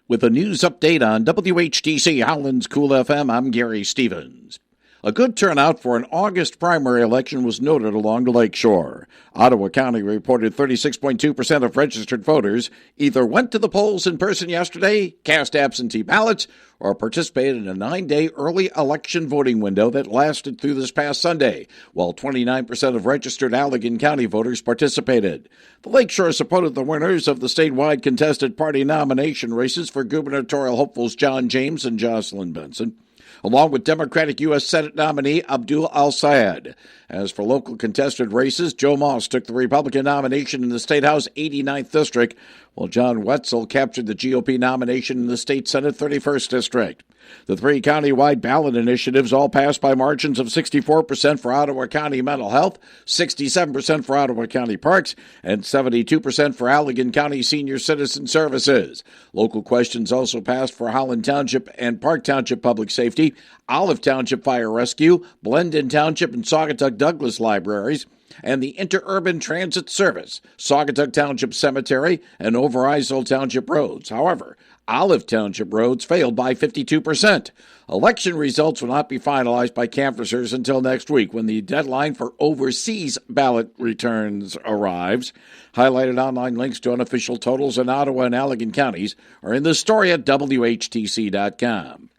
With a news update on WHTC Howland's Cool FM, I'm Gary Stevens. A good turnout for an August primary election was noted along the lakeshore. Ottawa County reported 36.2% of registered voters either went to the polls in person yesterday, cast absentee ballots, or participated in a 9-day early election voting window that lasted through this past Sunday, while 29% of registered Allegan County voters participated. The lakeshore supported the winners of the statewide contested party nomination races for gubernatorial hopefuls John James and Jocelyn Benson, along with Democratic U.S. Senate nominee Abdul Al-Sayed. As for local contested races, Joe Moss took the Republican nomination in the State House 89th District, while John Wetzel captured the GOP nomination in the State Senate 31st District. The three county-wide ballot initiatives all passed by margins of 64% for Ottawa County Mental Health, 67% for Ottawa County Parks, and 72% for Allegan County Senior Citizen Services. Local questions also passed for Holland Township and Park Township Public Safety, Olive Township Fire Rescue, Blendon Township and Saugatuck Douglas Libraries, and the Interurban Transit Service, Saugatuck Township Cemetery, and Overijssel Township Roads. However, Olive Township roads failed by 52%. Election results will not be finalized by canvassers until next week, when the deadline for overseas ballot returns arrives. Highlighted online links to unofficial totals in Ottawa and Allegan counties are in the story at WHTC.com.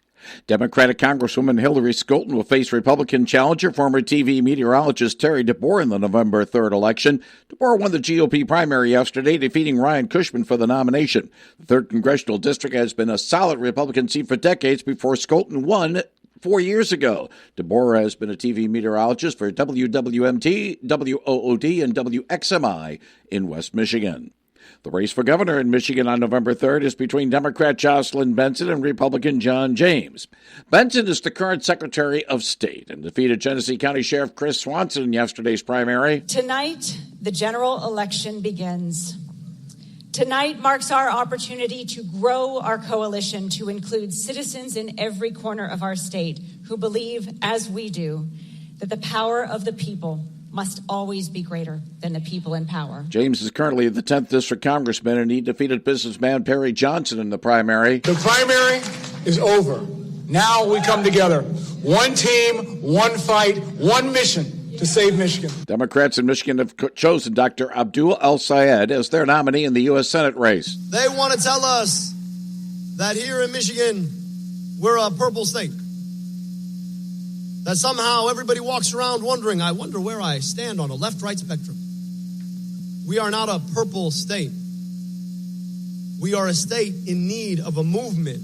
Democratic Congresswoman Hillary Skolten will face Republican challenger, former TV meteorologist Terry DeBoer in the November 3rd election. DeBoer won the GOP primary yesterday, defeating Ryan Cushman for the nomination. The 3rd Congressional District has been a solid Republican seat for decades before Skolten won 4 years ago. DeBoer has been a TV meteorologist for WWMT, WOOD, and WXMI in West Michigan. The race for governor in Michigan on November 3rd is between Democrat Jocelyn Benson and Republican John James. Benson is the current Secretary of State and defeated Genesee County Sheriff Chris Swanson in yesterday's primary. Tonight, the general election begins. Tonight marks our opportunity to grow our coalition to include citizens in every corner of our state who believe, as we do, that the power of the people must always be greater than the people in power. James is currently the 10th District Congressman, and he defeated businessman Perry Johnson in the primary. The primary is over. Now we come together. One team, one fight, one mission to save Michigan. Democrats in Michigan have chosen Dr. Abdul Al-Sayed as their nominee in the U.S. Senate race. They want to tell us that here in Michigan, we're a purple state. That somehow everybody walks around wondering, I wonder where I stand on a left-right spectrum. We are not a purple state. We are a state in need of a movement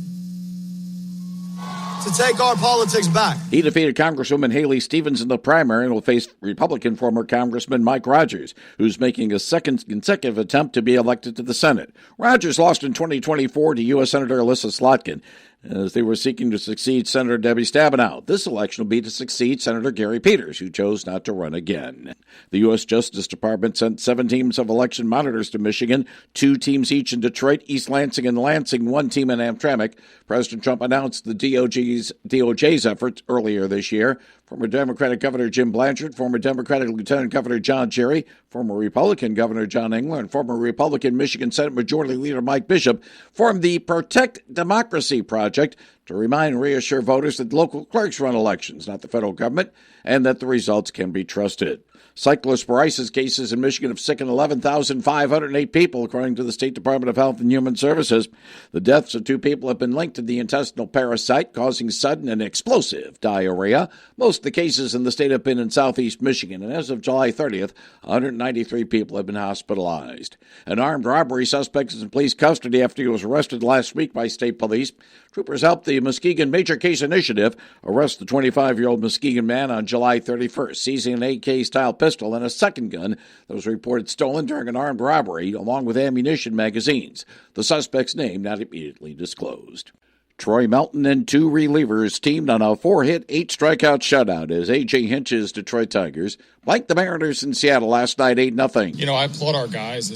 to take our politics back. He defeated Congresswoman Haley Stevens in the primary and will face Republican former Congressman Mike Rogers, who's making a second consecutive attempt to be elected to the Senate. Rogers lost in 2024 to U.S. Senator Alyssa Slotkin, as they were seeking to succeed Senator Debbie Stabenow. This election will be to succeed Senator Gary Peters, who chose not to run again. The U.S. Justice Department sent 7 teams of election monitors to Michigan, 2 teams each in Detroit, East Lansing, and Lansing, 1 team in Hamtramck. President Trump announced the DOJ's efforts earlier this year. Former Democratic Governor Jim Blanchard, former Democratic Lieutenant Governor John Cherry, former Republican Governor John Engler, and former Republican Michigan Senate Majority Leader Mike Bishop formed the Protect Democracy Project to remind and reassure voters that local clerks run elections, not the federal government, and that the results can be trusted. Cyclosporiasis cases in Michigan have sickened 11,508 people, according to the State Department of Health and Human Services. The deaths of 2 people have been linked to the intestinal parasite, causing sudden and explosive diarrhea. Most of the cases in the state have been in southeast Michigan, and as of July 30th, 193 people have been hospitalized. An armed robbery suspect is in police custody after he was arrested last week by state police. Troopers helped the Muskegon Major Case Initiative arrest the 25-year-old Muskegon man on July 31st, seizing an AK-style pistol and a second gun that was reported stolen during an armed robbery, along with ammunition magazines. The suspect's name not immediately disclosed. Troy Melton and 2 relievers teamed on a 4-hit, 8-strikeout shutout as A.J. Hinch's Detroit Tigers blanked the Mariners in Seattle last night 8-0. You know, I applaud our guys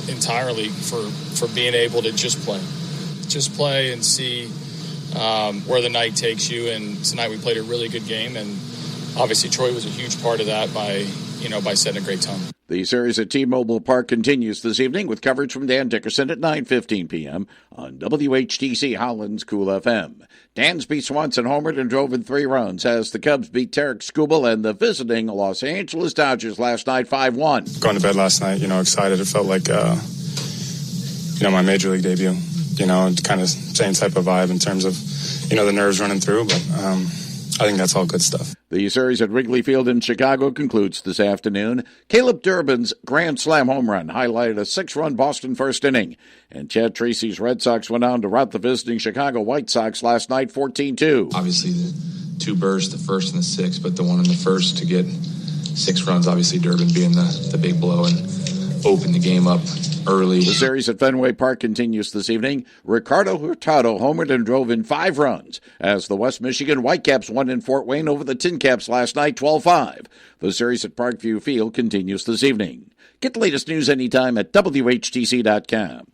entirely for being able to just play and see where the night takes you. And tonight we played a really good game, and obviously Troy was a huge part of that by by setting a great tone. The series at T-Mobile Park continues this evening with coverage from Dan Dickerson at 9:15 p.m. on WHTC Holland's Cool FM. Dansby Swanson homered and drove in 3 runs as the Cubs beat Tarek Skubal and the visiting Los Angeles Dodgers last night 5-1. Going to bed last night, excited. It felt like, my major league debut, kind of same type of vibe in terms of, the nerves running through, but I think that's all good stuff. The series at Wrigley Field in Chicago concludes this afternoon. Caleb Durbin's grand slam home run highlighted a 6-run Boston first inning. And Chad Tracy's Red Sox went on to rout the visiting Chicago White Sox last night 14-2. Obviously the 2 bursts, the first and the 6th, but the one in the first to get 6 runs, obviously Durbin being the big blow and open the game up early. The series at Fenway Park continues this evening. Ricardo Hurtado homered and drove in 5 runs as the West Michigan Whitecaps won in Fort Wayne over the Tin Caps last night 12-5. The series at Parkview Field continues this evening. Get the latest news anytime at WHTC.com.